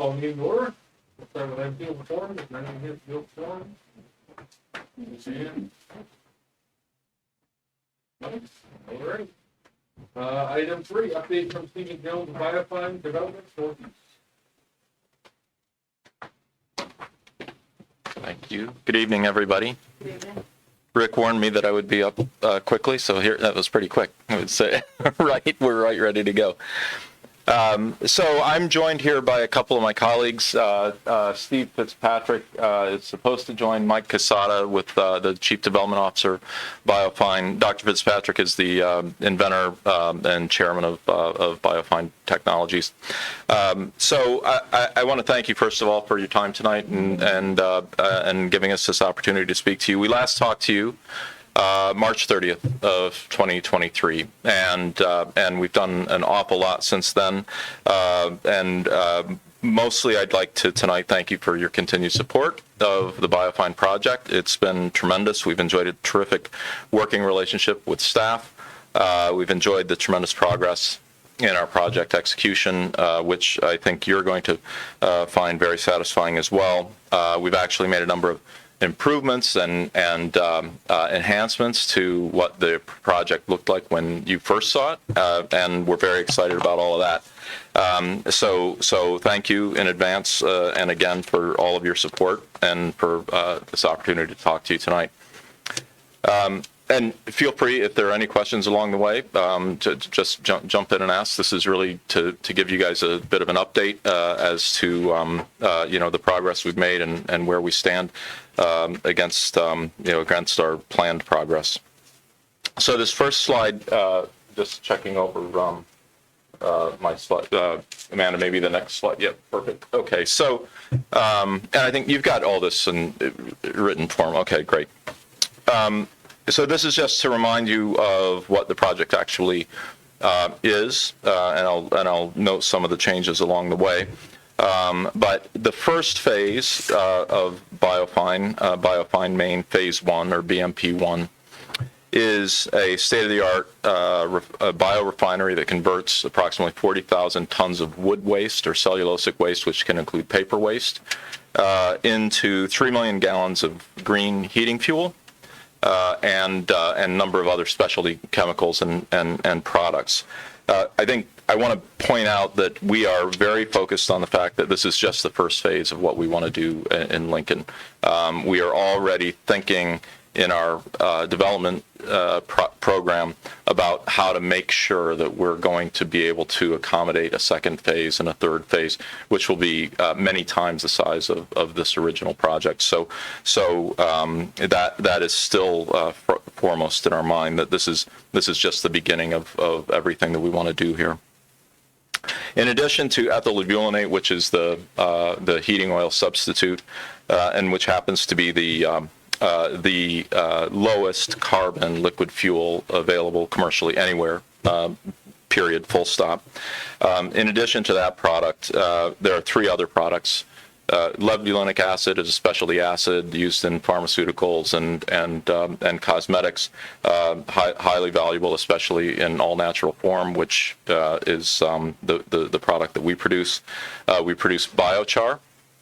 call meeting to order. We'll start with Enfield Forum. Is there anyone here for Enfield Forum? And all right. Item 3, update from Stephen Jones, Biofine Development Northeast. Thank you. Good evening, everybody. Good evening. Rick warned me that I would be up quickly, so here that was pretty quick. I would say, we're right ready to go. So I'm joined here by a couple of my colleagues. Steve Fitzpatrick is supposed to join Mike Casada with the Chief Development Officer, Biofine. Dr. Fitzpatrick is the inventor and chairman of Biofine Technologies. So I want to thank you, first of all, for your time tonight and giving us this opportunity to speak to you. We last talked to you March 30th of 2023, and we've done an awful lot since then. Mostly, I'd like to tonight thank you for your continued support of the Biofine project. It's been tremendous. We've enjoyed a terrific working relationship with staff. We've enjoyed the tremendous progress in our project execution, which I think you're going to find very satisfying as well. We've actually made a number of improvements and enhancements to what the project looked like when you first saw it, and we're very excited about all of that. So thank you in advance and again for all of your support and for this opportunity to talk to you tonight. And feel free, if there are any questions along the way, to just jump in and ask. This is really to give you guys a bit of an update as to the progress we've made and where we stand against against our planned progress. So this first slide, just checking over my slide. Amanda, maybe the next slide. Yep, perfect. Okay, so and I think you've got all this in written form. Okay, great. So this is just to remind you of what the project actually is, and I'll note some of the changes along the way. But the first phase of Biofine Main Phase 1, or BMP1, is a state-of-the-art biorefinery that converts approximately 40,000 tons of wood waste or cellulosic waste, which can include paper waste, into 3 million gallons of green heating fuel. And a number of other specialty chemicals and products. I think I want to point out that we are very focused on the fact that this is just the first phase of what we want to do in Lincoln. We are already thinking in our development program about how to make sure that we're going to be able to accommodate a second phase and a third phase, which will be many times the size of this original project. So that is still foremost in our mind, that this is just the beginning of everything that we want to do here. In addition to ethyl levulinate, which is the heating oil substitute, and which happens to be the lowest carbon liquid fuel available commercially anywhere, period, full stop. In addition to that product, there are 3 other products. Levulinic acid is a specialty acid used in pharmaceuticals and cosmetics, highly valuable, especially in all natural form, which is the product that we produce. We produce biochar.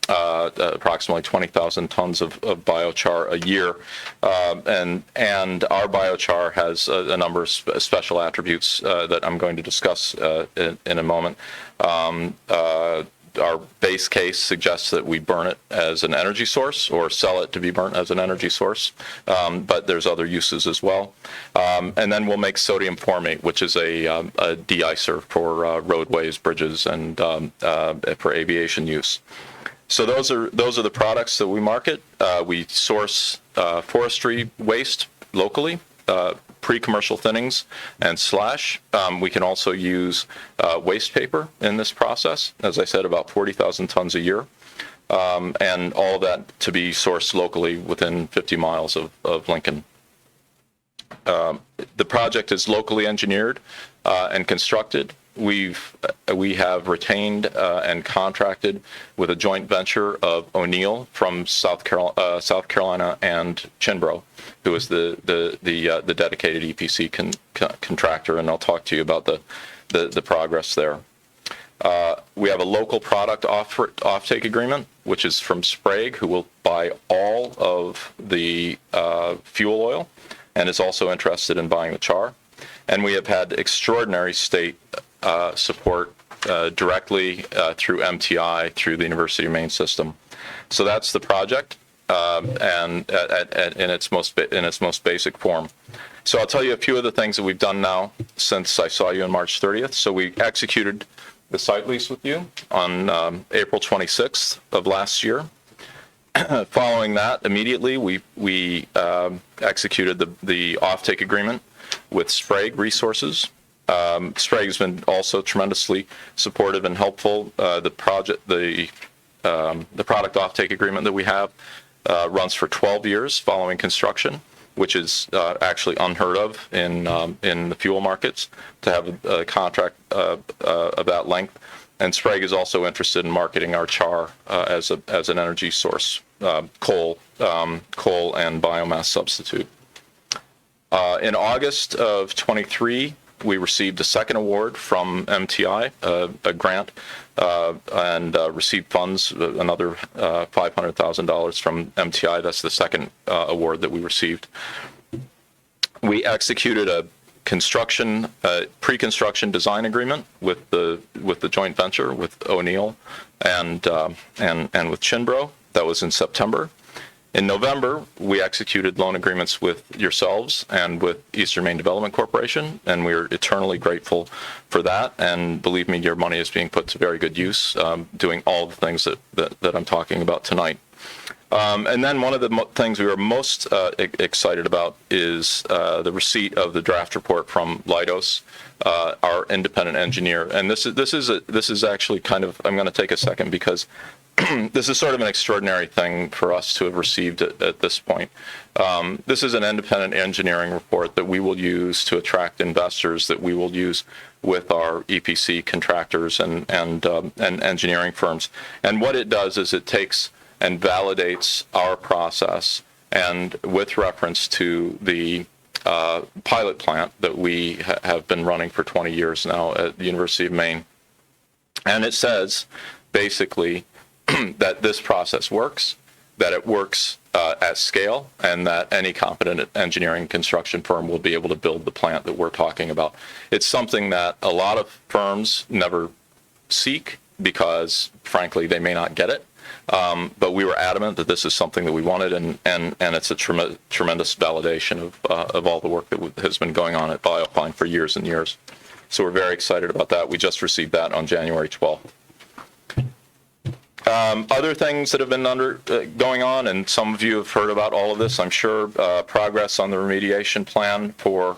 Approximately 20,000 tons of biochar a year, and our biochar has a number of special attributes that I'm going to discuss in a moment. Our base case suggests that we burn it as an energy source or sell it to be burnt as an energy source, but there's other uses as well. And then we'll make sodium formate, which is a de-icer for roadways, bridges, and for aviation use. So those are the products that we market. We source forestry waste locally, pre-commercial thinnings and slash. We can also use waste paper in this process. As I said, about 40,000 tons a year, and all of that to be sourced locally within 50 miles of Lincoln. The project is locally engineered and constructed. We have retained and contracted with a joint venture of O'Neill from South Carolina and Chinbro, who is the dedicated EPC contractor, and I'll talk to you about the progress there. We have a local product offtake agreement, which is from Sprague, who will buy all of the fuel oil and is also interested in buying the char. And we have had extraordinary state support directly through MTI, through the University of Maine system. So that's the project, and in its most basic form. So I'll tell you a few of the things that we've done now since I saw you on March 30th. So we executed the site lease with you on April 26th of last year. Following that, immediately we executed the offtake agreement with Sprague Resources. Sprague has been also tremendously supportive and helpful. The product offtake agreement that we have runs for 12 years following construction, which is actually unheard of in the fuel markets to have a contract of that length. And Sprague is also interested in marketing our char as an energy source, coal and biomass substitute. In August of 23, we received a second award from MTI, a grant, and received funds, another $500,000 from MTI. That's the second award that we received. We executed a pre-construction design agreement with the joint venture with O'Neill and with Chinbro. That was in September. In November, we executed loan agreements with yourselves and with Eastern Maine Development Corporation, and we're eternally grateful for that. And believe me, your money is being put to very good use, doing all the things that I'm talking about tonight. And then one of the things we were most excited about is the receipt of the draft report from Leidos, our independent engineer. And this is actually kind of, I'm going to take a second because this is sort of an extraordinary thing for us to have received at this point. This is an independent engineering report that we will use to attract investors, that we will use with our EPC contractors and engineering firms. And what it does is it takes and validates our process, and with reference to the pilot plant that we have been running for 20 years now at the University of Maine. And it says, basically, that this process works, that it works at scale, and that any competent engineering construction firm will be able to build the plant that we're talking about. It's something that a lot of firms never seek because, frankly, they may not get it. But we were adamant that this is something that we wanted, and it's a tremendous validation of all the work that has been going on at Biofine for years and years. So we're very excited about that. We just received that on January 12th. Other things that have been going on, and some of you have heard about all of this, I'm sure, progress on the remediation plan for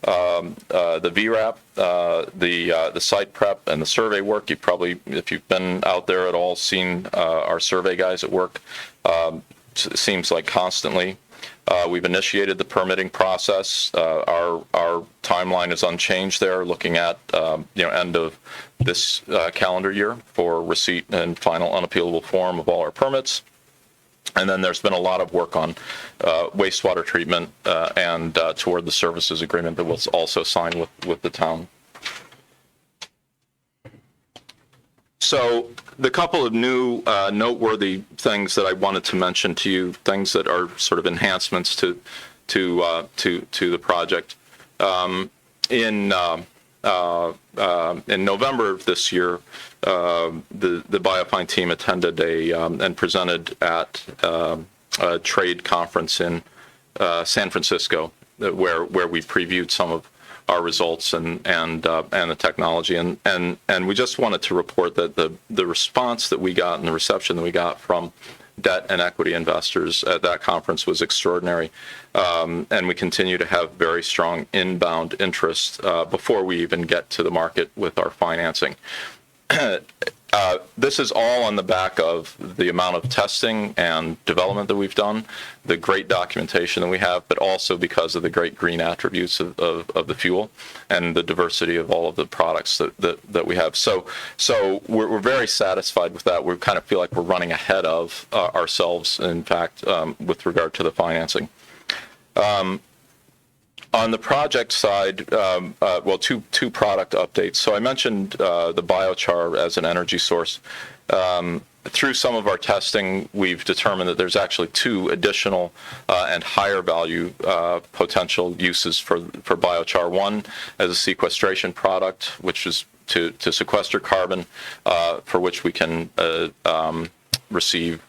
the VRAP, the site prep, and the survey work. You've probably, if you've been out there at all, seen our survey guys at work. It seems like constantly. We've initiated the permitting process. Our timeline is unchanged there, looking at end of this calendar year for receipt and final unappealable form of all our permits. And then there's been a lot of work on wastewater treatment and toward the services agreement that was also signed with the town. So the couple of new noteworthy things that I wanted to mention to you, things that are sort of enhancements to the project. In November of this year, the Biofine team attended and presented at a trade conference in San Francisco, where we previewed some of our results and the technology, and we just wanted to report that the response that we got and the reception that we got from debt and equity investors at that conference was extraordinary, and we continue to have very strong inbound interest before we even get to the market with our financing. This is all on the back of the amount of testing and development that we've done, the great documentation that we have, but also because of the great green attributes of the fuel and the diversity of all of the products that we have. So we're very satisfied with that. We kind of feel like we're running ahead of ourselves, in fact, with regard to the financing. On the project side, well, two product updates. So I mentioned the biochar as an energy source. Through some of our testing, we've determined that there's actually two additional and higher value potential uses for biochar. One as a sequestration product, which is to sequester carbon, for which we can receive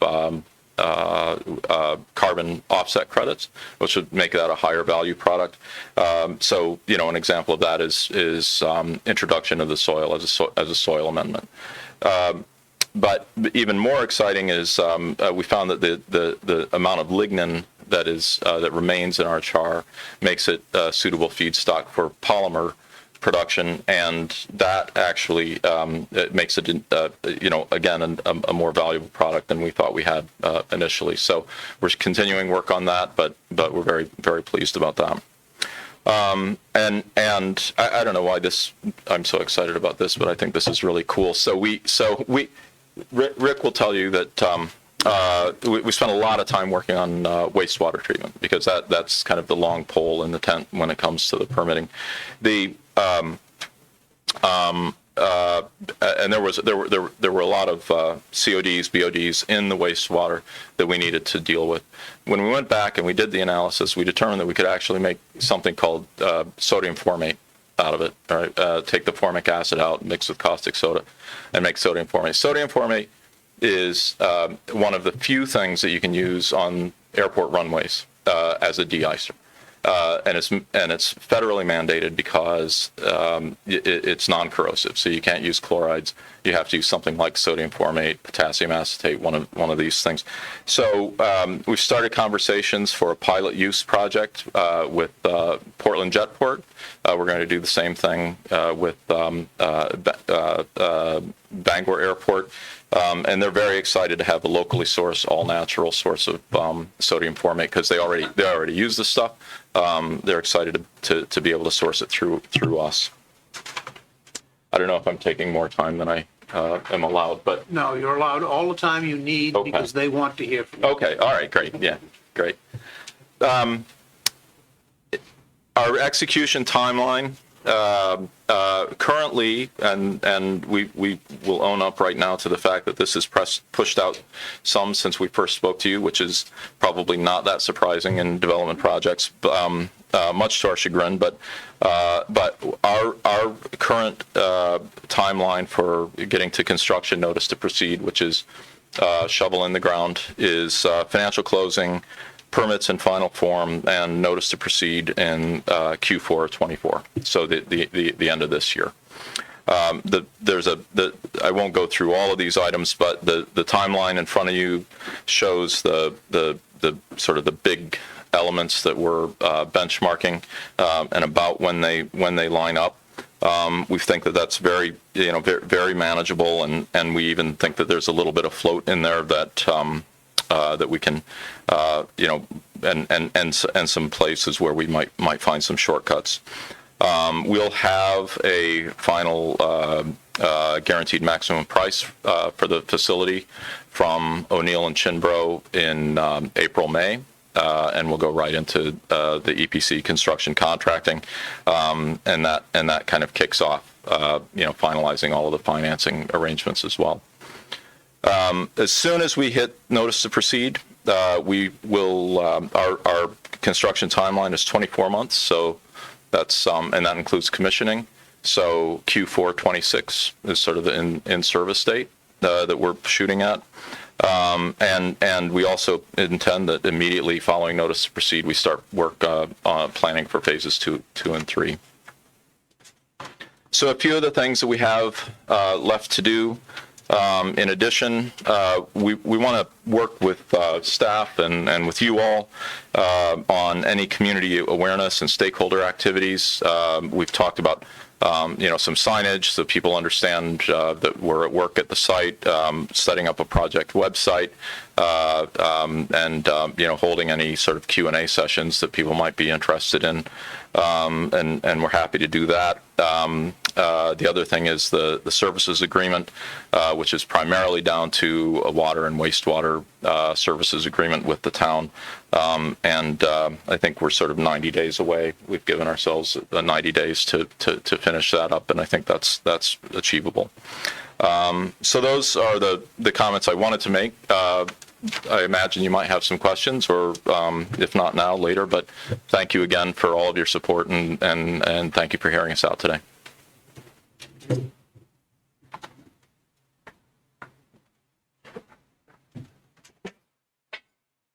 carbon offset credits, which would make that a higher value product. So, an example of that is introduction of the soil as a soil amendment. But even more exciting is we found that the amount of lignin that remains in our char makes it a suitable feedstock for polymer production, and that actually it makes it again a more valuable product than we thought we had initially. So we're continuing work on that, but we're very, very pleased about that. And I don't know why I'm so excited about this, but I think this is really cool. Rick will tell you that we spent a lot of time working on wastewater treatment, because that's kind of the long pole in the tent when it comes to the permitting. And there were a lot of CODs, BODs in the wastewater that we needed to deal with. When we went back and we did the analysis, we determined that we could actually make something called sodium formate out of it. Right? Take the formic acid out, mix with caustic soda, and make sodium formate. Sodium formate is one of the few things that you can use on airport runways as a de-icer. And it's federally mandated because it's non-corrosive, so you can't use chlorides. You have to use something like sodium formate, potassium acetate, one of these things. So we've started conversations for a pilot use project with Portland Jetport. We're going to do the same thing with Bangor Airport. And they're very excited to have a locally sourced, all-natural source of sodium formate, because they already use this stuff. They're excited to be able to source it through us. I don't know if I'm taking more time than I am allowed, but No, you're allowed all the time you need, Okay. because they want to hear from you. okay, all right, great, yeah, great. Our execution timeline. Currently, and we will own up right now to the fact that this is pushed out some since we first spoke to you, which is probably not that surprising in development projects, much to our chagrin. But our current timeline for getting to construction notice to proceed, which is shovel in the ground, is financial closing, permits in final form, and notice to proceed in Q4 24. So the end of this year. I won't go through all of these items, but the timeline in front of you shows the sort of the big elements that we're benchmarking, and about when they line up. We think that that's very very manageable, and we even think that there's a little bit of float in there that we can, and some places where we might find some shortcuts. We'll have a final guaranteed maximum price for the facility from O'Neill and Chinbro in April, May. And we'll go right into the EPC construction contracting, and that kind of kicks off, finalizing all of the financing arrangements as well. As soon as we hit notice to proceed, we will. Our construction timeline is 24 months, so that's and that includes commissioning. So Q4 26 is sort of the in-service date that we're shooting at. And we also intend that immediately following notice to proceed, we start work on planning for phases 2 and 3. So a few of the things that we have left to do. In addition, we want to work with staff and with you all on any community awareness and stakeholder activities. We've talked about some signage so people understand that we're at work at the site, setting up a project website, and holding any sort of Q&A sessions that people might be interested in, and we're happy to do that. The other thing is the services agreement, which is primarily down to a water and wastewater services agreement with the town. And I think we're sort of 90 days away. We've given ourselves 90 days to finish that up, and I think that's achievable. So those are the comments I wanted to make. I imagine you might have some questions, or if not now, later. But thank you again for all of your support, and thank you for hearing us out today.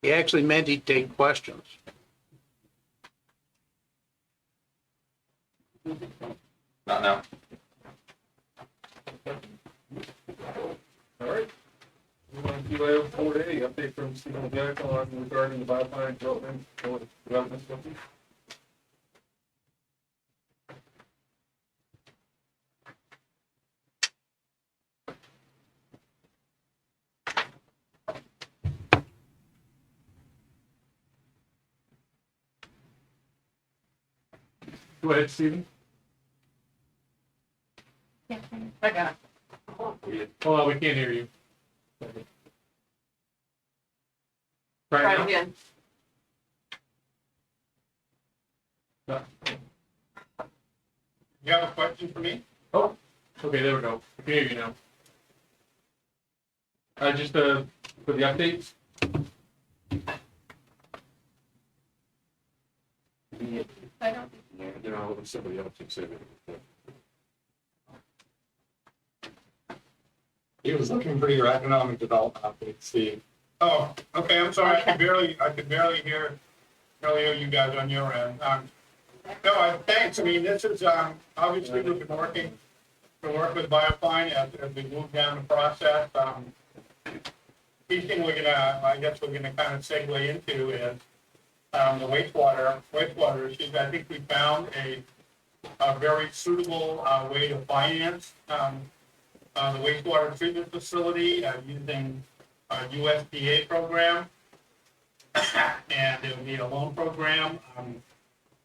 He actually meant he'd take questions. Not now. All right. We want to do item 4A, update from Stephen Jackson regarding the biofine development study. Go ahead, Stephen. I got it. Hold on, we can't hear you. Try Right it now? again. No. You have a question for me? Oh, okay, there we go. I can hear you now. Just for the updates. I don't think you're. Then I'll let somebody else say it. He was looking for your economic development update, Steve. Oh, okay, I'm sorry, Okay. I could barely hear you guys on your end. Thanks, I mean, this is, obviously we've been working to work with Biofine as we move down the process. Key thing I guess we're gonna kind of segue into is, the wastewater issues. I think we found a very suitable, way to finance, the wastewater treatment facility, using a USDA program. And it will be a loan program.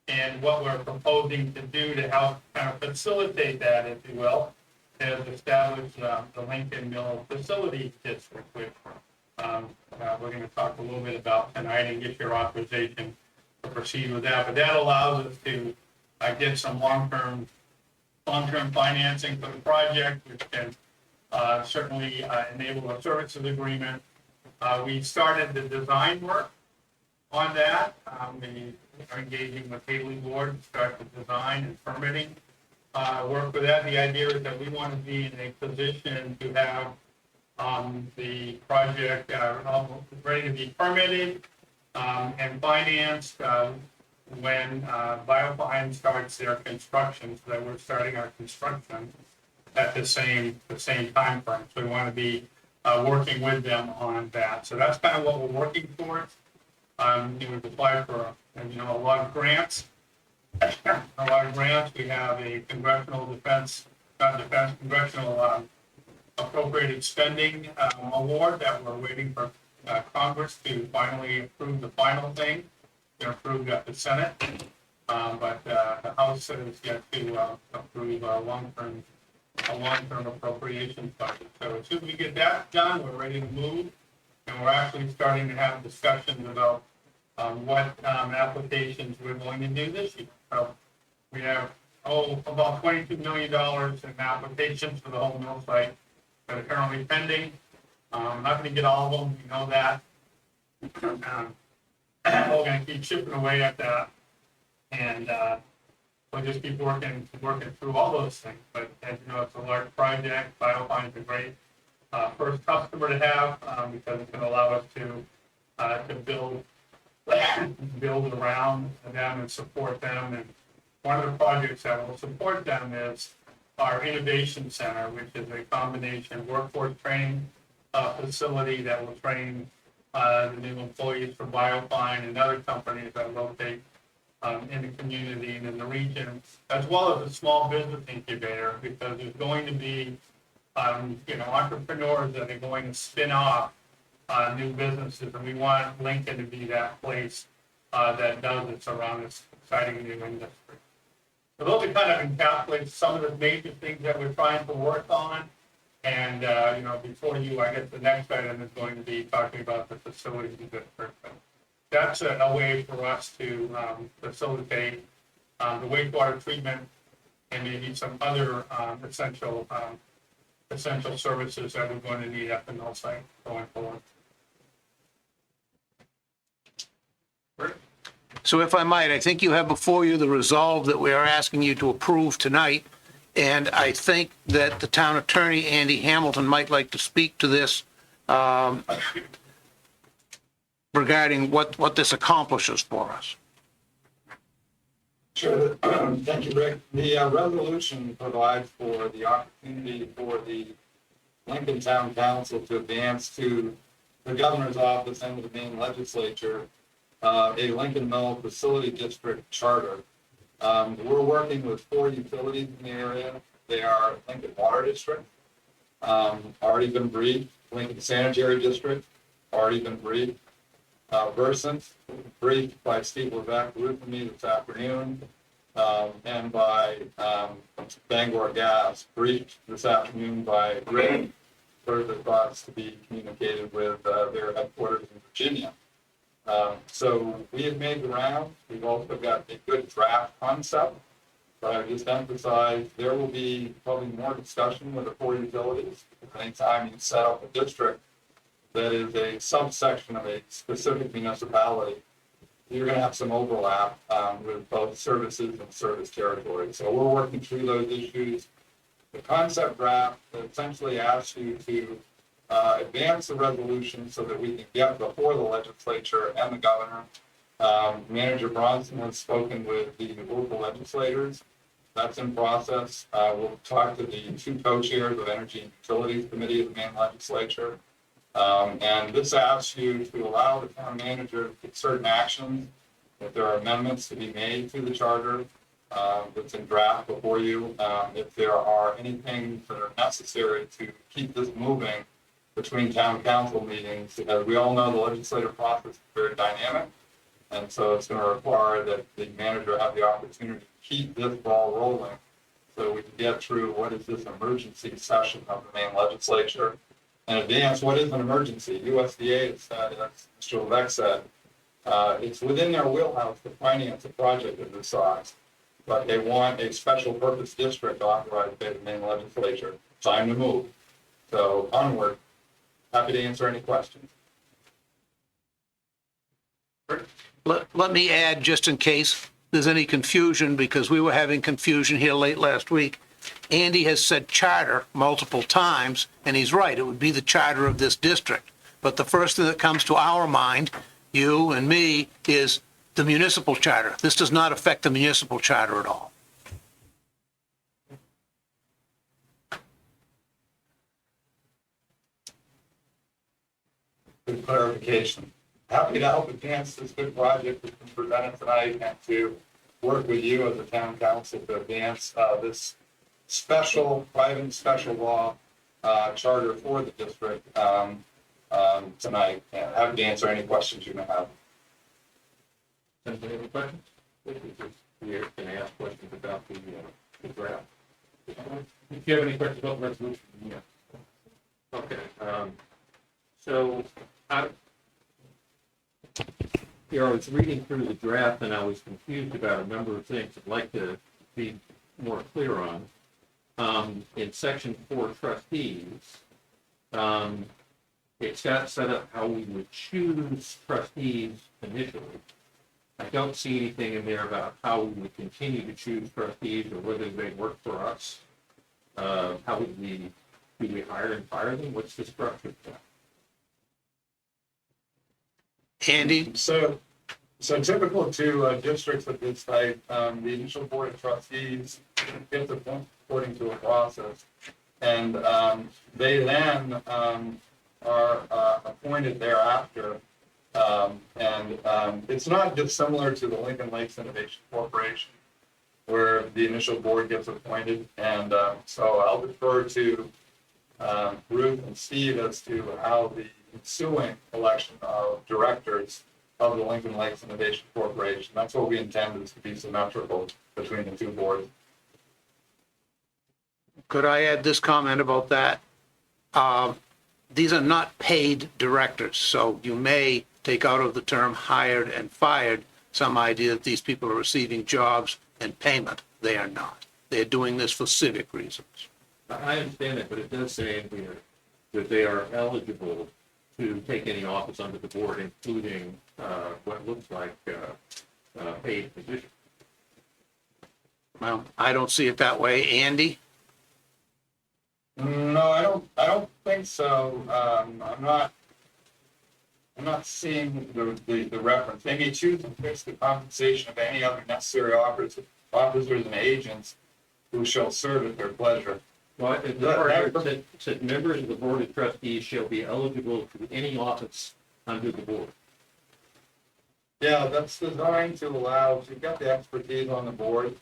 And what we're proposing to do to help kind of facilitate that, if you will, is establish the Lincoln Mill Facility District, which we're going to talk a little bit about tonight and get your authorization to proceed with that. But that allows us to get some long-term financing for the project, which can certainly enable a services agreement. We started the design work on that. We are engaging with Haley Ward to start the design and permitting work for that. The idea is that we want to be in a position to have the project almost ready to be permitted and financed when Biofine starts their construction, so that we're starting our construction at the same time frame. So we want to be working with them on that. So that's kind of what we're working towards. We've applied for a lot of grants. We have a congressional congressional appropriated spending award that we're waiting for Congress to finally approve the final thing. They're approved at the Senate, but the House has yet to approve a long-term appropriations budget. So as soon as we get that done, we're ready to move, and we're actually starting to have discussions about what applications we're going to do this year. So we have about $22 million in applications for the whole mill site that are currently pending. I'm not going to get all of them, you know that. We're going to keep chipping away at that, and we'll just keep working through all those things. But as you know, it's a large project. Biofine is a great first customer to have because it's going to allow us to build around them and support them. And one of the projects that will support them is our Innovation Center, which is a combination workforce training facility that will train the new employees for Biofine and other companies that locate in the community and in the region, as well as a small business incubator, because there's going to be entrepreneurs that are going to spin off new businesses, and we want Lincoln to be that place that does it around this exciting new industry. So those are kind of encapsulate some of the major things that we're trying to work on. And, you know, before you, I guess the next item is going to be talking about the facilities district. That's a way for us to facilitate the wastewater treatment and maybe some other essential services that we're going to need at the mill site going forward. So if I might, I think you have before you the resolve that we are asking you to approve tonight. And I think that the town attorney, Andy Hamilton, might like to speak to this regarding what this accomplishes for us. Sure. Thank you, Rick. The resolution provides for the opportunity for the Lincoln Town Council to advance to the governor's office and to the Maine legislature a Lincoln Mill Facility District charter. We're working with 4 utilities in the area. They are Lincoln Water District, already been briefed, Lincoln Sanitary District, already been briefed, Versant, briefed by Steve Levesque with me this afternoon, and by Bangor Gas, briefed this afternoon by Rick, further thoughts to be communicated with their headquarters in Virginia. So we have made the round. We've also got a good draft concept, but I just emphasize there will be probably more discussion with the 4 utilities. Anytime you set up a district that is a subsection of a specific municipality, you're going to have some overlap with both services and service territories. So we're working through those issues. The concept draft essentially asks you to advance the resolution so that we can get before the legislature and the governor. Manager Bronson has spoken with the local legislators. That's in process. We'll talk to the 2 co-chairs of Energy and Utilities Committee of the Maine legislature. And this asks you to allow the town manager to take certain actions. If there are amendments to be made to the charter that's in draft before you, if there are any things that are necessary to keep this moving between town council meetings, as we all know, the legislative process is very dynamic. And so it's going to require that the manager have the opportunity to keep this ball rolling so we can get through what is this emergency session of the Maine legislature and advance what is an emergency. USDA has said, as Mr. Levesque said, it's within their wheelhouse to finance a project of this size, but they want a special purpose district authorized by the Maine legislature. Time to move. So onward. Happy to answer any questions. Let me add, just in case there's any confusion, because we were having confusion here late last week. Andy has said charter multiple times, and he's right, it would be the charter of this district. But the first thing that comes to our mind, you and me, is the municipal charter. This does not affect the municipal charter at all. Good clarification. Happy to help advance this good project that's been presented tonight and to work with you as a town council to advance this private special law charter for the district tonight. And happy to answer any questions you may have. Anybody have any questions? Here, can I ask questions about the draft? If you have any questions about the resolution, yeah. Okay, so I was reading through the draft and I was confused about a number of things I'd like to be more clear on. In section 4 trustees, it's got set up how we would choose trustees initially. I don't see anything in there about how we would continue to choose trustees or whether they work for us. How would do we hire and fire them? What's the structure of that? Andy? So typical to districts of this type, the initial board of trustees gets appointed according to a process. And they then are appointed thereafter. And it's not dissimilar to the Lincoln Lakes Innovation Corporation, where the initial board gets appointed. And so I'll defer to Ruth and Steve as to how the ensuing election of directors of the Lincoln Lakes Innovation Corporation. That's what we intend, is to be symmetrical between the two boards. Could I add this comment about that? These are not paid directors, so you may take out of the term hired and fired some idea that these people are receiving jobs and payment. They are not. They're doing this for civic reasons. I understand that, but it does say in here that they are eligible to take any office under the board, including what looks like paid position. Well, I don't see it that way. Andy? No, I don't think so. I'm not seeing the reference. They may choose to fix the compensation of any other necessary officers and agents who shall serve at their pleasure. Well, the part said members of the board of trustees shall be eligible to any office under the board. Yeah, that's designed to allow, if you've got the expertise on the board,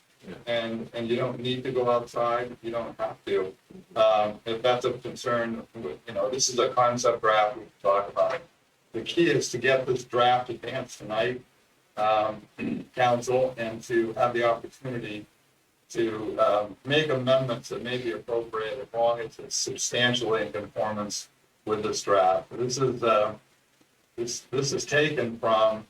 and you don't need to go outside, you don't have to. If that's a concern, this is a concept draft we can talk about. The key is to get this draft advanced tonight, council, and to have the opportunity to make amendments that may be appropriate as long as it's substantially in conformance with this draft. This is taken from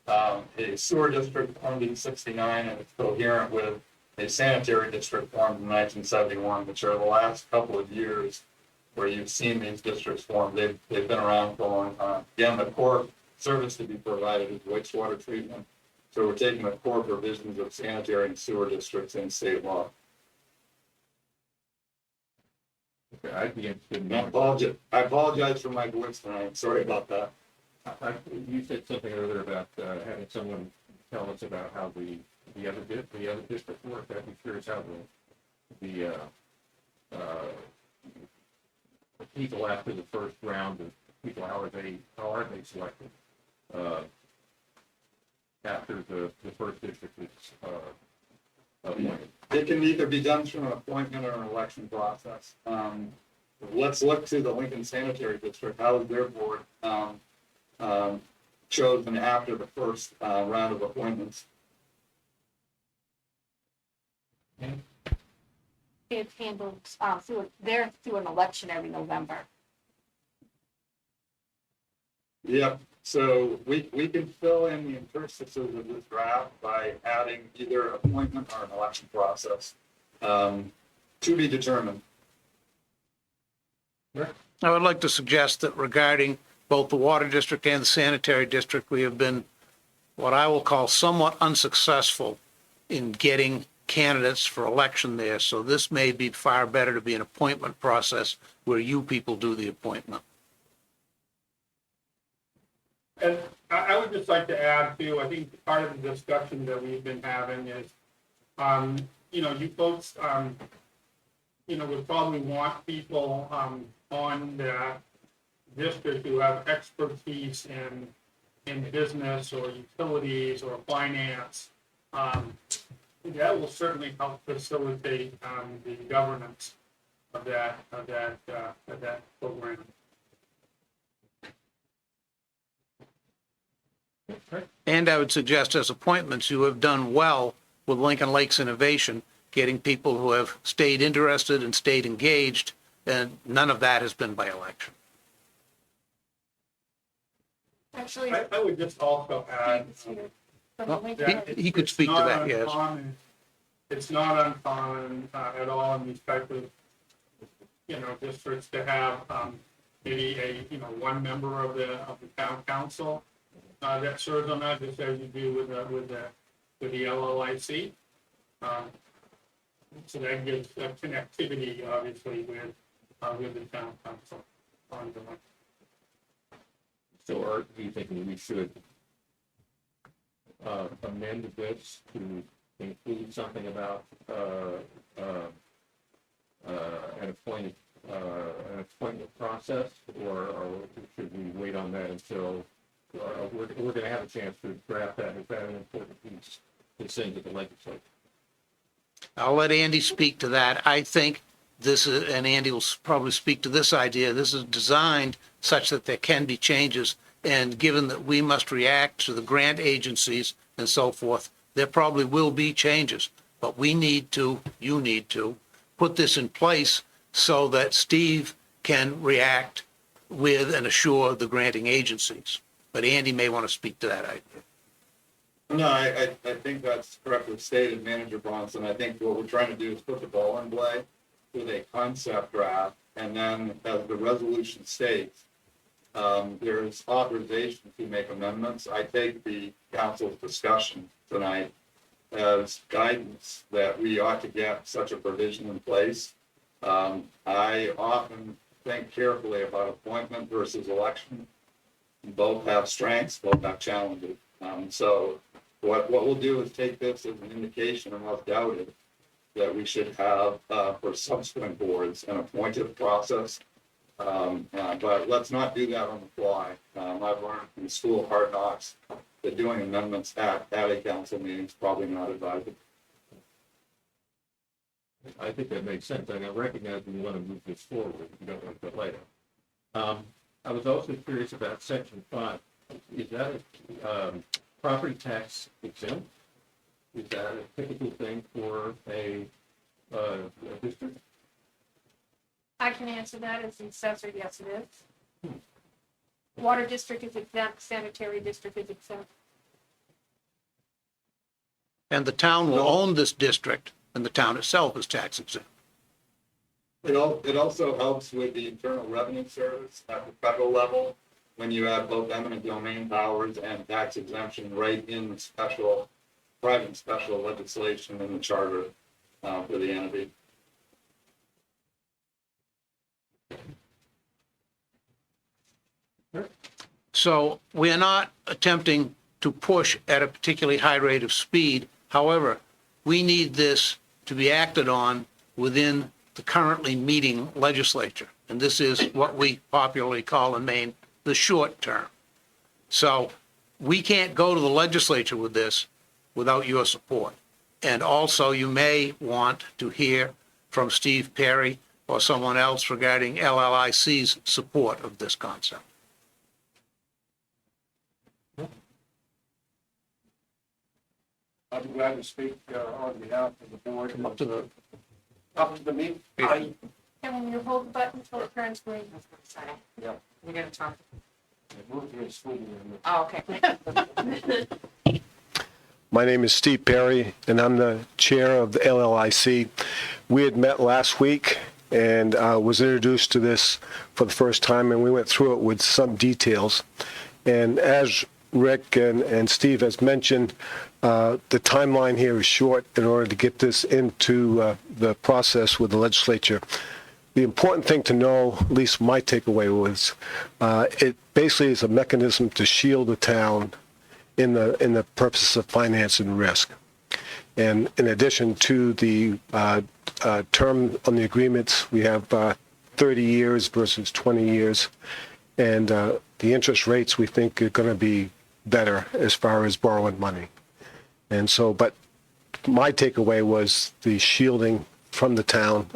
a sewer district formed in '69, and it's coherent with a sanitary district formed in 1971, which are the last couple of years where you've seen these districts formed. They've been around for a long time. Again, the core service to be provided is wastewater treatment. So we're taking the core provisions of sanitary and sewer districts in state law. Okay, I'd be interested in I apologize for my voice tonight. Sorry about that. You said something earlier about having someone tell us about how the other district worked. I'd be curious how the people after the first round of people, how are they selected? After the first district is appointed. It can either be done through an appointment or an election process. Let's look to the Lincoln Sanitary District. How is their board chosen after the first round of appointments? It's handled through an election every November. Yep. So we can fill in the interstices of this draft by adding either appointment or an election process, to be determined. I would like to suggest that regarding both the water district and the sanitary district, we have been what I will call somewhat unsuccessful in getting candidates for election there. So this may be far better to be an appointment process where you people do the appointment. And I would just like to add too, I think part of the discussion that we've been having is, you folks, would probably want people, on that district who have expertise in business or utilities or finance. That will certainly help facilitate, the governance of that program. And I would suggest as appointments, you have done well with Lincoln Lakes Innovation, getting people who have stayed interested and stayed engaged, and none of that has been by election. Actually, I would just also add, He could speak to that, yes. It's not uncommon at all in these type of, districts to have maybe one member of the town council that serves on that, just as you do with the LLIC. So that gives connectivity, obviously, with the town council ongoing. So Art, do you think we should amend this to include something about an appointment process, or should we wait on that until we're going to have a chance to draft that? Is that an important piece to send to the legislature? I'll let Andy speak to that. I think this is, and Andy will probably speak to this idea, this is designed such that there can be changes And given that we must react to the grant agencies and so forth, there probably will be changes. But we need to, you need to, put this in place so that Steve can react with and assure the granting agencies. But Andy may want to speak to that idea. No, I think that's correctly stated, Manager Bronson. I think what we're trying to do is put the ball in play with a concept draft, and then as the resolution states, there's authorization to make amendments. I take the council's discussion tonight as guidance that we ought to get such a provision in place. I often think carefully about appointment versus election. Both have strengths, both have challenges. So what we'll do is take this as an indication, unless doubted, that we should have for subsequent boards an appointed process. But let's not do that on the fly. I've learned from the School of Hard Knocks that doing amendments at a council meeting is probably not advisable. I think that makes sense, and I recognize we want to move this forward, we don't want to delay it. I was also curious about section 5. Is that property tax exempt? Is that a typical thing for a district? I can answer that as the assessor, yes it is. Water district is exempt, sanitary district is exempt. And the town will own this district, and the town itself is tax exempt. It also helps with the Internal Revenue Service at the federal level, when you have both eminent domain powers and tax exemption right in the private and special legislation in the charter for the entity. So we are not attempting to push at a particularly high rate of speed. However, we need this to be acted on within the currently meeting legislature. And this is what we popularly call in Maine the short term. So we can't go to the legislature with this without your support. And also, you may want to hear from Steve Perry or someone else regarding LLIC's support of this concept. I'd be glad to speak on behalf of the board. Up to the Up to the meeting. And when you hold the button until it turns green. Yeah. We're gonna talk. I moved to a school year. Oh, okay. My name is Steve Perry, and I'm the chair of the LLIC. We had met last week and was introduced to this for the first time, and we went through it with some details. And as Rick and Steve has mentioned, the timeline here is short in order to get this into the process with the legislature. The important thing to know, at least my takeaway was, it basically is a mechanism to shield the town in the purpose of financing risk. And in addition to the term on the agreements, we have 30 years versus 20 years. And the interest rates, we think, are going to be better as far as borrowing money. And so, but my takeaway was the shielding from the town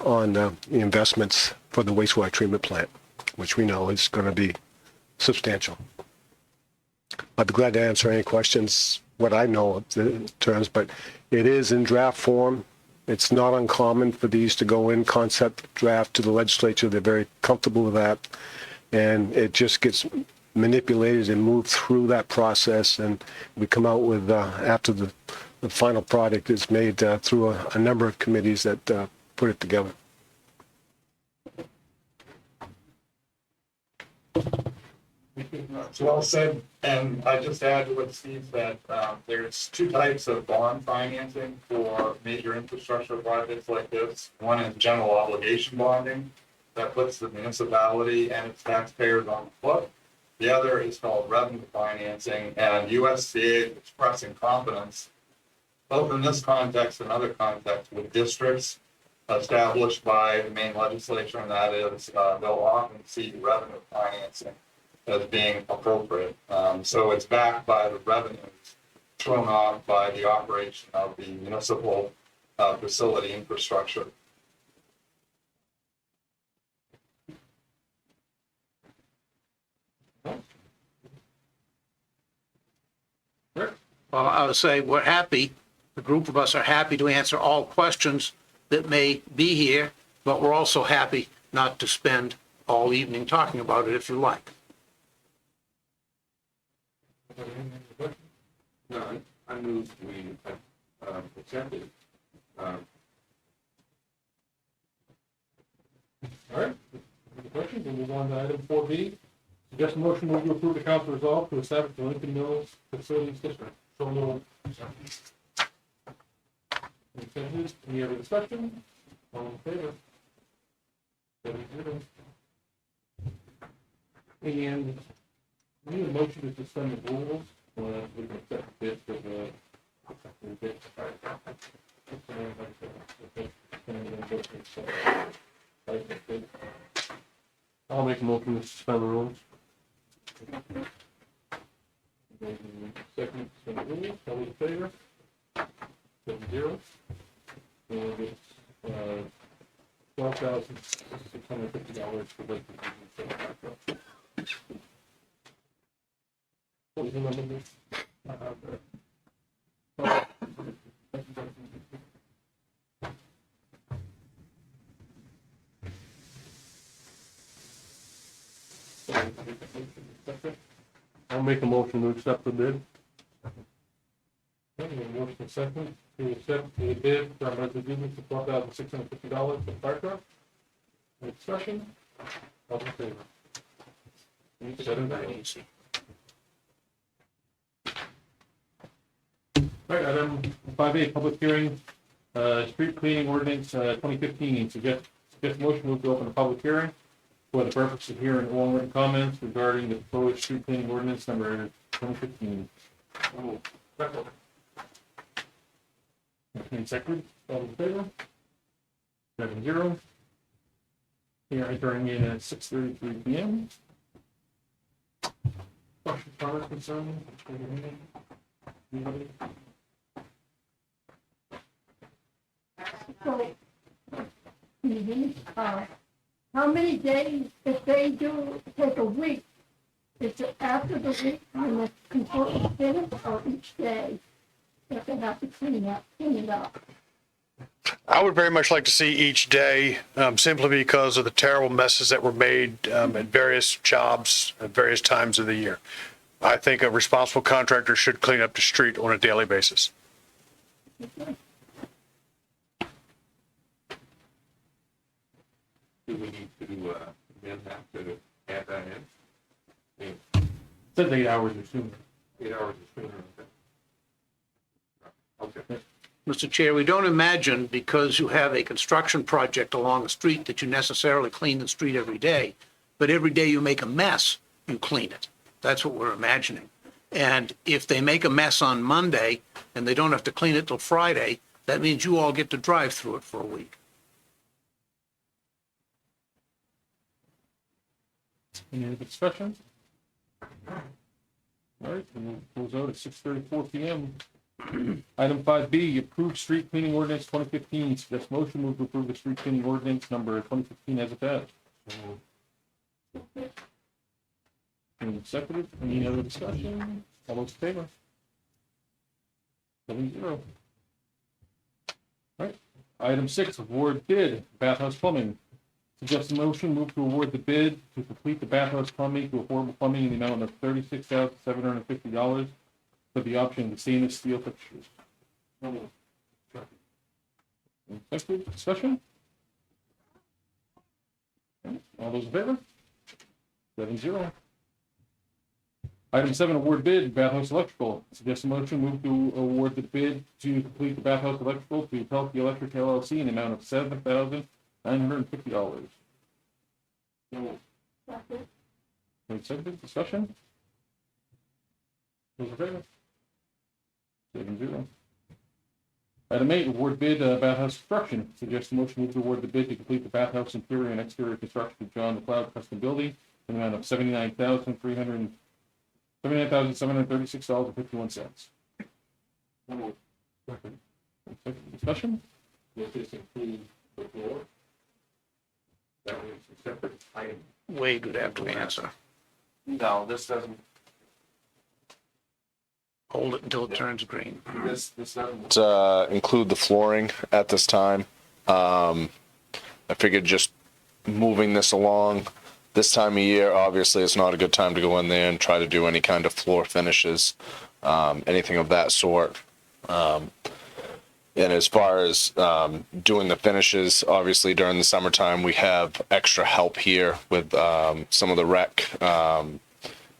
on the investments for the wastewater treatment plant, which we know is going to be substantial. I'd be glad to answer any questions, what I know of the terms, but it is in draft form. It's not uncommon for these to go in concept draft to the legislature. They're very comfortable with that. And it just gets manipulated and moved through that process. And we come out with, after the final product is made through a number of committees that put it together. It's well said, and I just add to what Steve said, there's two types of bond financing for major infrastructure projects like this. One is general obligation bonding, that puts the municipality and its taxpayers on the hook. The other is called revenue financing, and USDA is expressing confidence, both in this context and other contexts, with districts established by the Maine legislature, and that is, they'll often see revenue financing as being appropriate. So it's backed by the revenues thrown off by the operation of the municipal facility infrastructure. ought to say, we're happy, the group of us are happy to answer all questions that may be here, but we're also happy not to spend all evening talking about it if you like. No, I moved, we accepted. All right, any questions? We'll move on to item 4B. Suggest a motion to approve the council resolve to establish the Lincoln Mills Facilities District. So moved. Any other discussion? All in favor? 7-0. And we need a motion to suspend the rules. We can accept this for the. I'll make a motion to suspend the rules. Second, suspend the rules, all in favor? 7-0. And it's, $12,650 for Lake. What was the number? I'll make a motion to accept the bid. Okay, a motion second to accept the bid from Resident for $12,650 for the fire truck. Any discussion? All in favor? 7-0. All right, item 5A, public hearing, street cleaning ordinance 2015. Suggest motion move to open a public hearing for the purpose of hearing all written comments regarding the proposed street cleaning ordinance number 2015. And second, all in favor? 7-0. Here entering in at 6:33 p.m. Questions, comments, concerns? Anybody? So, how many days, if they do take a week, is it after the week when the completely finished, or each day that they have to clean it up? I would very much like to see each day, simply because of the terrible messes that were made at various jobs at various times of the year. I think a responsible contractor should clean up the street on a daily basis. Do we need to amend that to add that in? It says 8 hours or sooner. 8 hours or sooner. Okay. Mr. Chair, we don't imagine because you have a construction project along a street that you necessarily clean the street every day, but every day you make a mess, you clean it. That's what we're imagining. And if they make a mess on Monday and they don't have to clean it till Friday, that means you all get to drive through it for a week. Any other discussion? All right, and we'll close out at 6:34 p.m. Item 5B, approved street cleaning ordinance 2015. Suggest motion move to approve the street cleaning ordinance number 2015 as attached. Any seconded? Any other discussion? All those in favor? 7-0. All right. Item 6, award bid, bathhouse plumbing. Suggest a motion move to award the bid to complete the bathhouse plumbing to Affordable Plumbing in the amount of $36,750 for the option of the stainless steel fixtures. Any seconded? Discussion? All those in favor? 7-0. Item 7, award bid, bathhouse electrical. Suggest a motion move to award the bid to complete the bathhouse electrical to Pelkey Electric LLC in the amount of $7,950. Any seconded? Discussion? Those in favor? 7-0. Item 8, award bid, bathhouse construction. Suggest a motion move to award the bid to complete the bathhouse interior and exterior construction of John McLeod Custom Building in the amount of $79,736.51. Discussion? Does this include the floor? That is a separate item. Wade would have to answer. No, this doesn't. Hold it until it turns green. This doesn't. Include the flooring at this time. I figured just moving this along this time of year, obviously it's not a good time to go in there and try to do any kind of floor finishes, anything of that sort. And as far as doing the finishes, obviously during the summertime, we have extra help here with some of the rec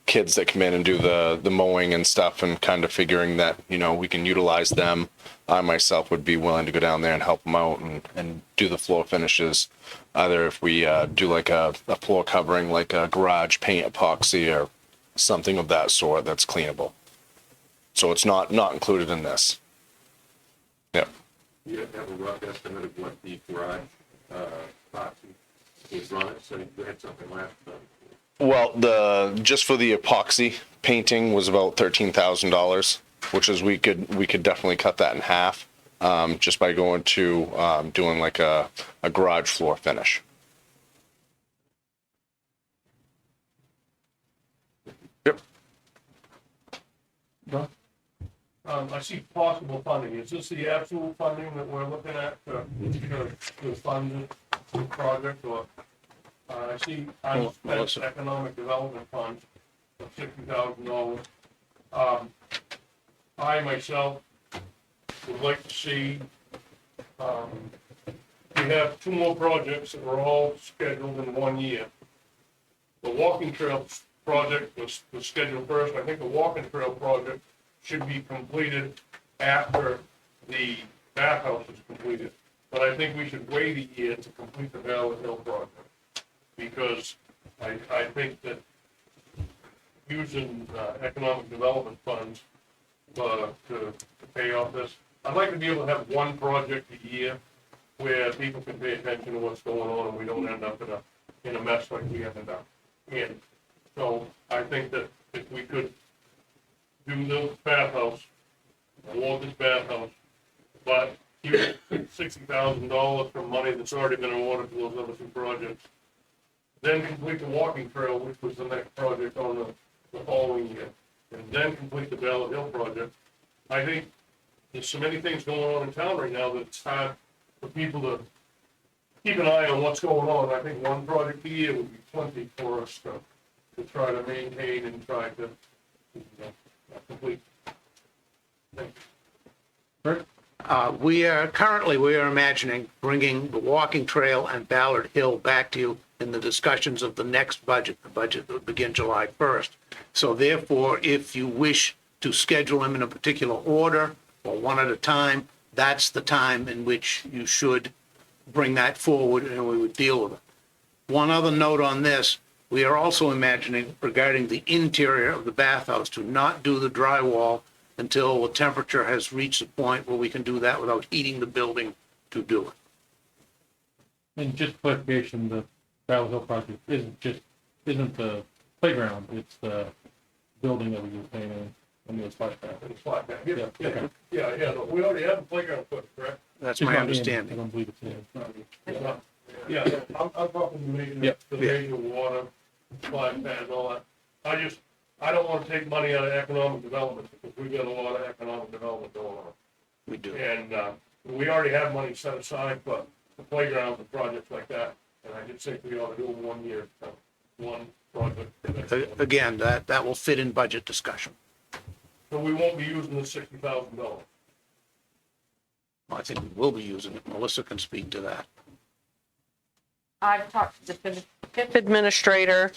kids that come in and do the mowing and stuff, and kind of figuring that, we can utilize them. I myself would be willing to go down there and help them out and do the floor finishes. Either if we do like a floor covering, like a garage paint epoxy or something of that sort that's cleanable. So it's not included in this. Yep. You have a rough estimate of what the garage, epoxy is on it, so you had something last time. Well, just for the epoxy painting was about $13,000, which is we could definitely cut that in half, just by going to doing like a garage floor finish. Yep. I see possible funding. Is this the absolute funding that we're looking at to fund the project, or? I see unspent economic development funds of $60,000. I myself would like to see, we have 2 more projects that were all scheduled in 1 year. The walking trail project was scheduled first. I think the walking trail project should be completed after the bathhouse is completed. But I think we should wait a year to complete the Ballard Hill project, because I think that using economic development funds to pay off this, I'd like to be able to have one project a year where people can pay attention to what's going on and we don't end up in a mess like we ended up in. So I think that if we could do the bathhouse, award this bathhouse, but keep $60,000 from money that's already been awarded to those other 2 projects, then complete the walking trail, which was the next project on the following year, and then complete the Ballard Hill project. I think there's so many things going on in town right now that it's hard for people to keep an eye on what's going on. I think one project a year would be plenty for us to try to maintain and try to complete. Thank you. We are imagining bringing the walking trail and Ballard Hill back to you in the discussions of the next budget. The budget will begin July 1st. So therefore, if you wish to schedule them in a particular order or one at a time, that's the time in which you should bring that forward and we would deal with it. One other note on this, we are also imagining regarding the interior of the bathhouse to not do the drywall until the temperature has reached a point where we can do that without heating the building to do it. And just clarification, the Ballard Hill project isn't the playground, it's the building that we use painting and the splash pad. It's like that. Yeah, Okay. yeah, but we already have the playground put, correct? That's It's my not in- understanding. I don't believe it's in. Yeah, I'm talking the major water, splash pad and all that. I don't want to take money out of economic development, because we've got a lot of economic development going on. We do. And, we already have money set aside for the playgrounds and projects like that, and I just think we ought to do them 1 year, one project. Again, that will fit in budget discussion. So we won't be using the $60,000. I think we will be using it. Melissa can speak to that. I've talked to the PIP administrator,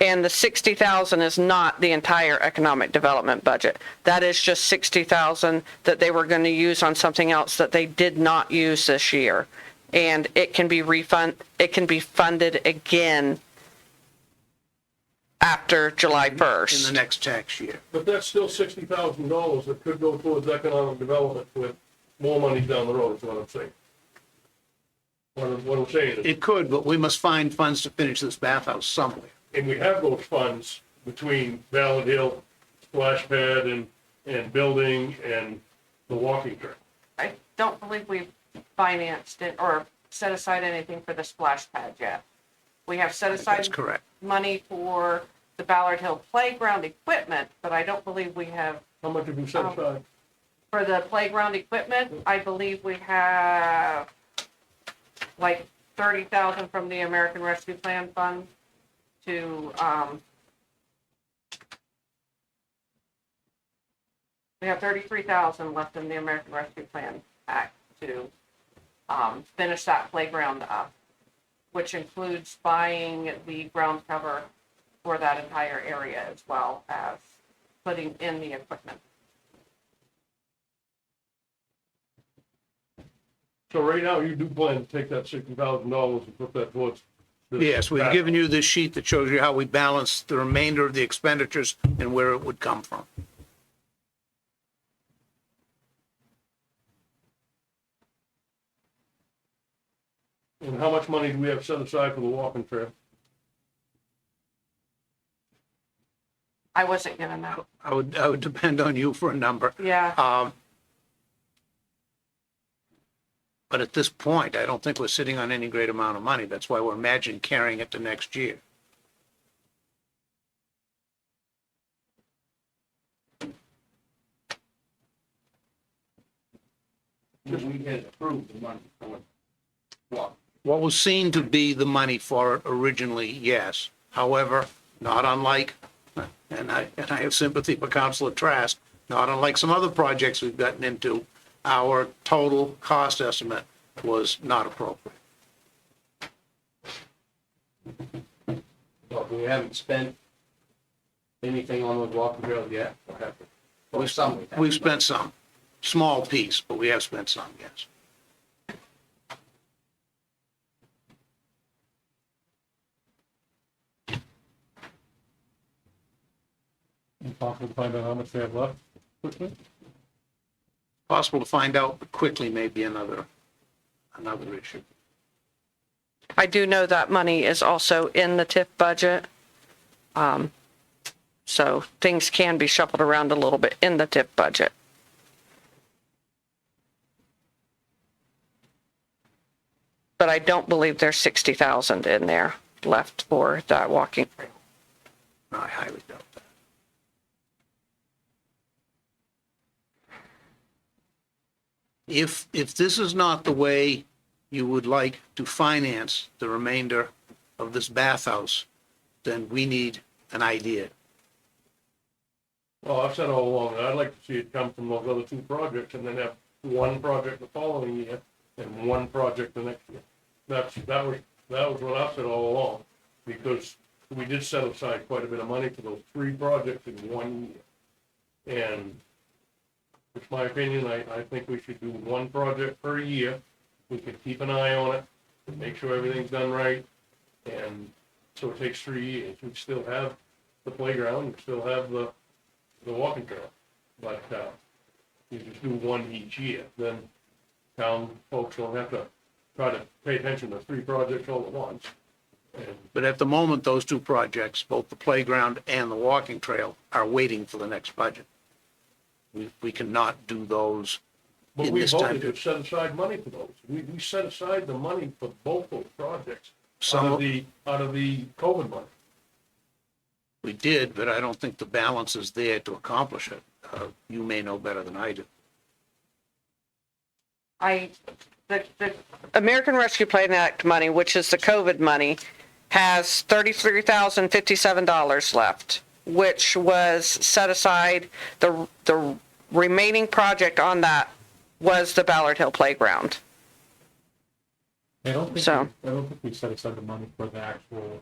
and the 60,000 is not the entire economic development budget. That is just 60,000 that they were going to use on something else that they did not use this year. And it can be funded again after July 1st. In the next tax year. But that's still $60,000 that could go towards economic development with more money down the road, is what I'm saying. What I'm saying is, It could, but we must find funds to finish this bathhouse somewhere. and we have those funds between Ballard Hill, splash pad and building and the walking trail. I don't believe we've financed it or set aside anything for the splash pad yet. We have set aside That's correct. money for the Ballard Hill playground equipment, but I don't believe we have How much have you set aside? For the playground equipment, I believe we have like 30,000 from the American Rescue Plan Fund to, we have 33,000 left in the American Rescue Plan Act to, finish that playground up, which includes buying the ground cover for that entire area as well as putting in the equipment. So right now, you do plan to take that $60,000 and put that towards this. Yes, we've given you this sheet that shows you how we balance the remainder of the expenditures and where it would come from. And how much money do we have set aside for the walking trail? I wasn't given that. I would depend on you for a number. Yeah. But at this point, I don't think we're sitting on any great amount of money. That's why we're imagining carrying it to next year. We had approved the money for what? What was seen to be the money for it originally, yes. However, not unlike, and I have sympathy for Councilor Trask, not unlike some other projects we've gotten into, our total cost estimate was not appropriate. Well, we haven't spent anything on those walking trails yet, or have we? Or some we have. We've spent some, small piece, but we have spent some, yes. Possible to find out how much they have left quickly? Possible to find out, but quickly may be another issue. I do know that money is also in the TIF budget. So things can be shuffled around a little bit in the TIF budget. But I don't believe there's 60,000 in there left for that walking trail. I highly doubt that. If this is not the way you would like to finance the remainder of this bathhouse, then we need an idea. Well, I've said all along, that I'd like to see it come from those other two projects and then have one project the following year and one project the next year. That was what I've said all along, because we did set aside quite a bit of money for those three projects in 1 year. And it's my opinion, I think we should do one project per year. We can keep an eye on it, and make sure everything's done right, and so it takes 3 years. We still have the playground, we still have the walking trail, but, you just do one each year, then town folks don't have to try to pay attention to three projects all at once. And But at the moment, those two projects, both the playground and the walking trail, are waiting for the next budget. We cannot do those But in we this time voted to period. set aside money for those. We set aside the money for both those projects Some out of- of the COVID money. We did, but I don't think the balance is there to accomplish it. You may know better than I do. The American Rescue Plan Act money, which is the COVID money, has $33,057 left, which was set aside. The remaining project on that was the Ballard Hill Playground. I don't So- think we set aside the money for the actual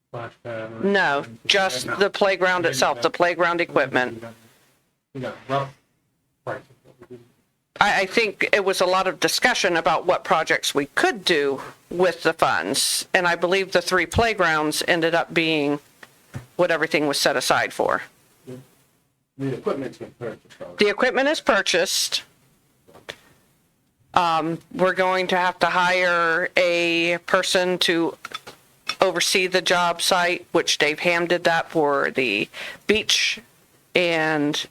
splash pad. or No, anything. just the playground itself, the playground equipment. We got rough prices. But we didn't- I think it was a lot of discussion about what projects we could do with the funds. And I believe the three playgrounds ended up being what everything was set aside for. The equipment's been purchased already. The equipment is purchased. We're going to have to hire a person to oversee the job site, which Dave Ham did that for the beach. And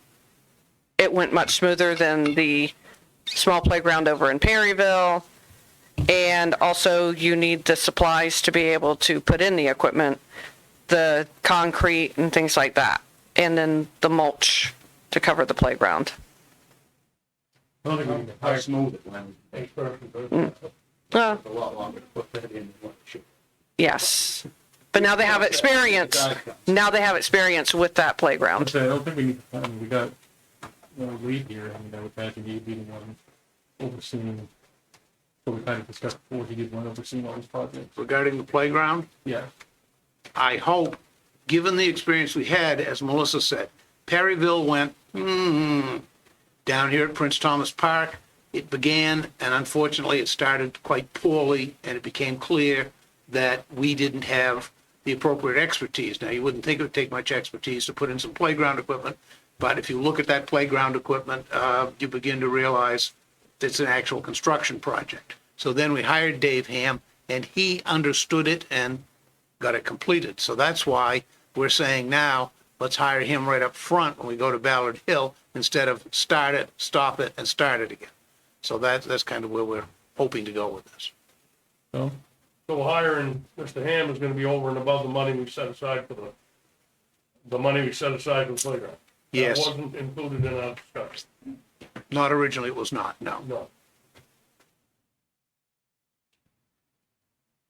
it went much smoother than the small playground over in Perryville. And also you need the supplies to be able to put in the equipment, the concrete and things like that. And then the mulch to cover the playground. I don't think we need to hire smooth it when they Uh, a lot longer to put that in than what it should. yes. But now they have experience. Now they have experience with that I'd playground. say I don't think we need to, I mean, we got a lead here, I mean, I would imagine he'd be the one overseeing, what we kind of discussed before, he did one overseeing all these projects. Regarding the playground, Yeah, I hope, given the experience we had, as Melissa said, Perryville went, down here at Prince Thomas Park, it began, and unfortunately, it started quite poorly, and it became clear that we didn't have the appropriate expertise. Now, you wouldn't think it would take much expertise to put in some playground equipment, but if you look at that playground equipment, you begin to realize it's an actual construction project. So then we hired Dave Ham, and he understood it and got it completed. So that's why we're saying now, let's hire him right up front when we go to Ballard Hill, instead of start it, stop it, and start it again. So that's kind of where we're hoping to go with this. so, So hiring Mr. Ham is gonna be over and above the money we set aside for the money we set aside for the playground. Yes. That wasn't included in our discussion. Not originally, it was not, no. No.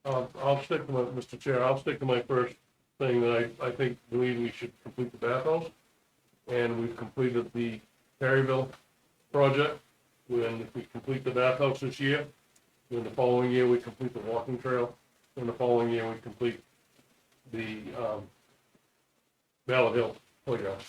I'll stick to my, Mr. Chair, I'll stick to my first thing that I believe we should complete the bathhouse. And we've completed the Perryville project. When if we complete the bathhouse this year, then the following year we complete the walking trail. And the following year we complete the, Ballard Hill playground.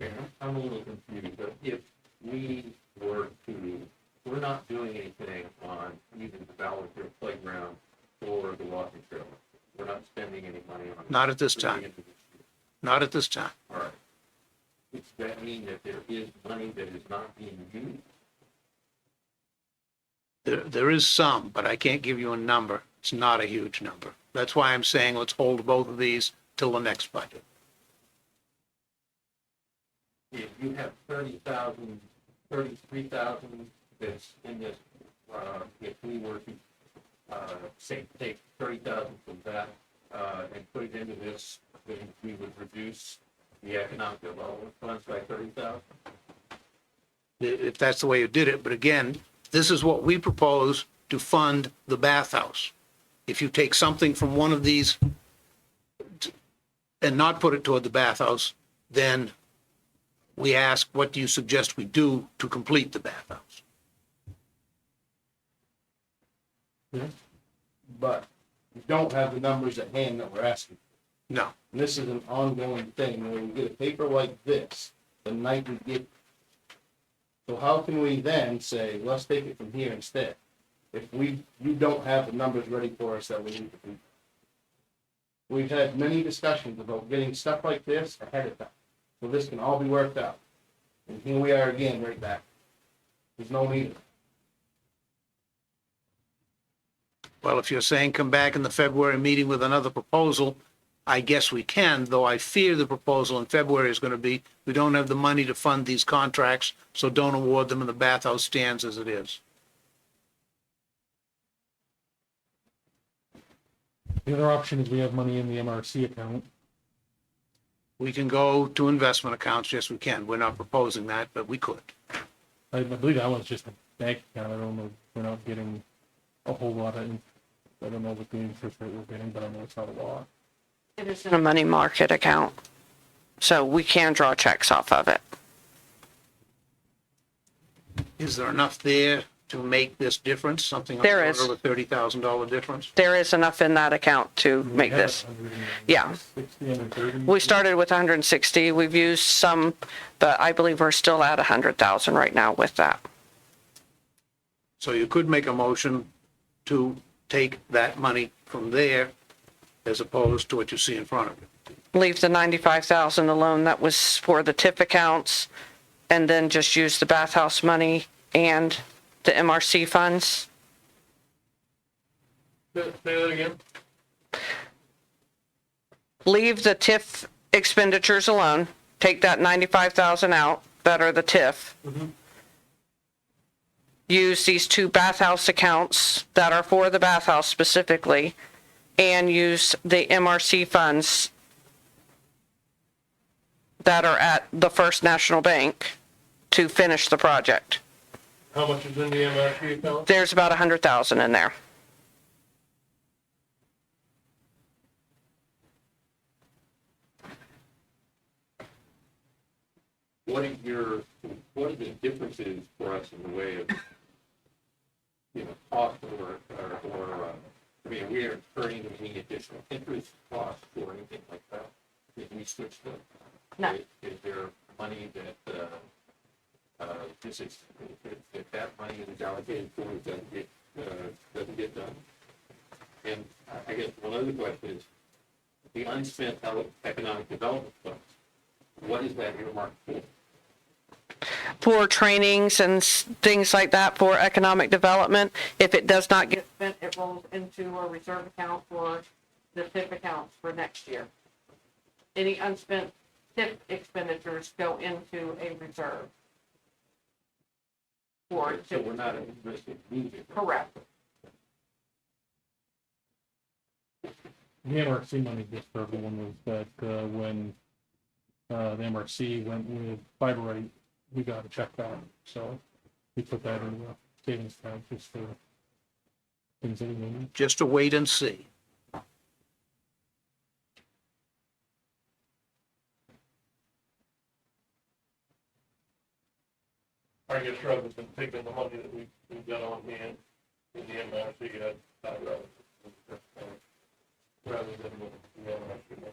Okay, I'm a little confused, but if we were to, we're not doing anything on either the Ballard Hill playground or the walking trail. We're not spending any money on it. Not at this through the time. end of this year. Not at this time. All right. Does that mean that there is money that is not being used? There is some, but I can't give you a number. It's not a huge number. That's why I'm saying let's hold both of these till the next budget. If you have 30,000, 33,000 that's in this, if we were to, say, take 30,000 from that, and put it into this, then we would reduce the economic development funds by 30,000? If that's the way you did it, but again, this is what we propose to fund the bathhouse. If you take something from one of these and not put it toward the bathhouse, then we ask, what do you suggest we do to complete the bathhouse? But we don't have the numbers at hand that we're asking. No. And this is an ongoing thing, when we get a paper like this, the night we get. So how can we then say, let's take it from here instead? If you don't have the numbers ready for us that we need to do. We've had many discussions about getting stuff like this ahead of time, so this can all be worked out. And here we are again, right back. There's no need of it. Well, if you're saying come back in the February meeting with another proposal, I guess we can, though I fear the proposal in February is going to be, we don't have the money to fund these contracts, so don't award them and the bathhouse stands as it is. the other option is we have money in the MRC account. We can go to investment accounts, yes, we can. We're not proposing that, but we could. I believe that one's just a bank account, I don't know, we're not getting a whole lot of, I don't know what the interest rate we're getting, but I know it's not a lot. It is in a money market account, so we can draw checks off of it. Is there enough there to make this difference, something on There the is. order of a $30,000 difference? There is enough in that account to make We have this. Yeah. 160, 130. We started with 160. We've used some, but I believe we're still at 100,000 right now with that. So you could make a motion to take that money from there as opposed to what you see in front of you. Leave the 95,000 alone that was for the TIF accounts, and then just use the bathhouse money and the MRC funds. Say that again? Leave the TIF expenditures alone. Take that 95,000 out that are the TIF. Use these two bathhouse accounts that are for the bathhouse specifically, and use the MRC funds that are at the First National Bank to finish the project. How much is in the MRC account? There's about 100,000 in there. What are the differences for us in the way of, cost or, I mean, are we incurring any additional interest costs or anything like that? If we switch them? No. Is there money that, if that money is allocated for, it doesn't get done? And I guess one other question is, the unspent economic development funds, what is that earmarked for? For trainings and things like that for economic development. If it does not get spent, it rolls into a reserve account for the TIF accounts for next year. Any unspent TIF expenditures go into a reserve. For So we're not at risk of losing. correct. The MRC money, just for everyone, was that when the MRC went with Fiberite, we got a check back. So we put that in the savings account just for things that we need. Just to wait and see. I guess rather than taking the money that we've got on hand in the MRC, rather than the MRC.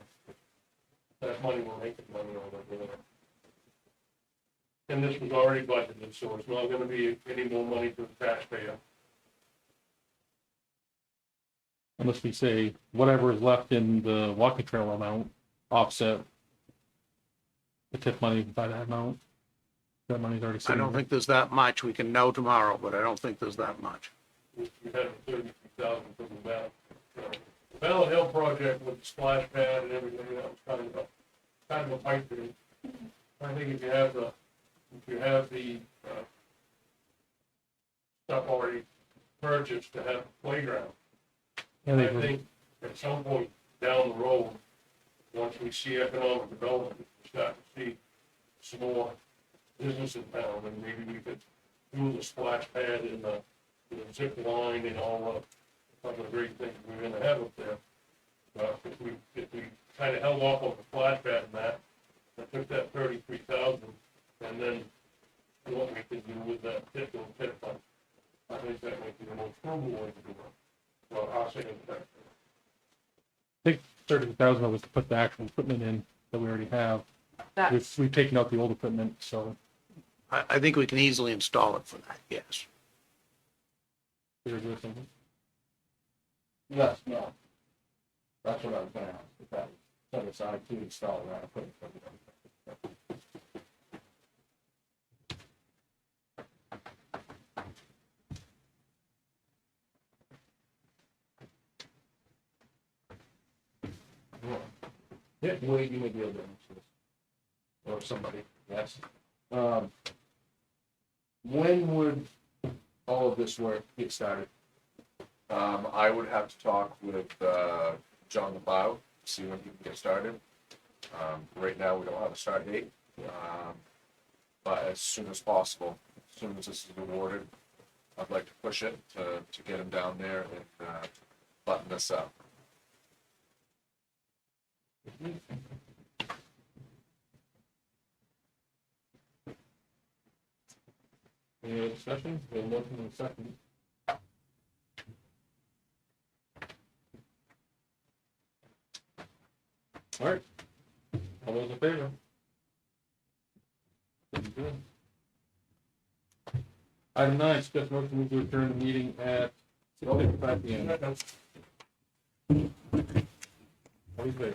That money we're making money on over there. And this was already budgeted, so it's not gonna be any more money to the taxpayer. Unless we say whatever is left in the walking trail amount offset the TIF money by that amount. That money's already I sitting. don't think there's that much. We can know tomorrow, but I don't think there's that much. We had 33,000 from the Ballot Hill project with the splash pad and everything, that was kind of a pipe dream. I think if you have the stuff already purchased to have a playground, And I they think at some point down the road, once we see economic development, we start to see some more business in town, and maybe we could do the splash pad and the zip line and all of the great things we're gonna have up there. If we kind of held off on the splash pad and that, and took that 33,000, and then what we could do with that TIF fund, I think that might be the most frugal way to do it. Well, I'll say it that. I think 30,000 was to put the actual equipment in that we already have. That's, We've taken out the old equipment, so I think we can easily install it for that, yes. there's your thing. Yes, no. That's what I was gonna ask, if that was set aside to install that equipment. Yeah, Wade, you may be able to answer this. Or somebody, yes. When would all of this work get started? I would have to talk with John McLeod, see when he can get started. Right now, we don't have a start date, but as soon as possible, as soon as this is awarded, I'd like to push it to get him down there and button this up. Any other discussion? We have a motion and a second. All right. All those in favor? Very good. Item 9, discuss motion move to adjourn the meeting at 6:55 p.m. All in favor?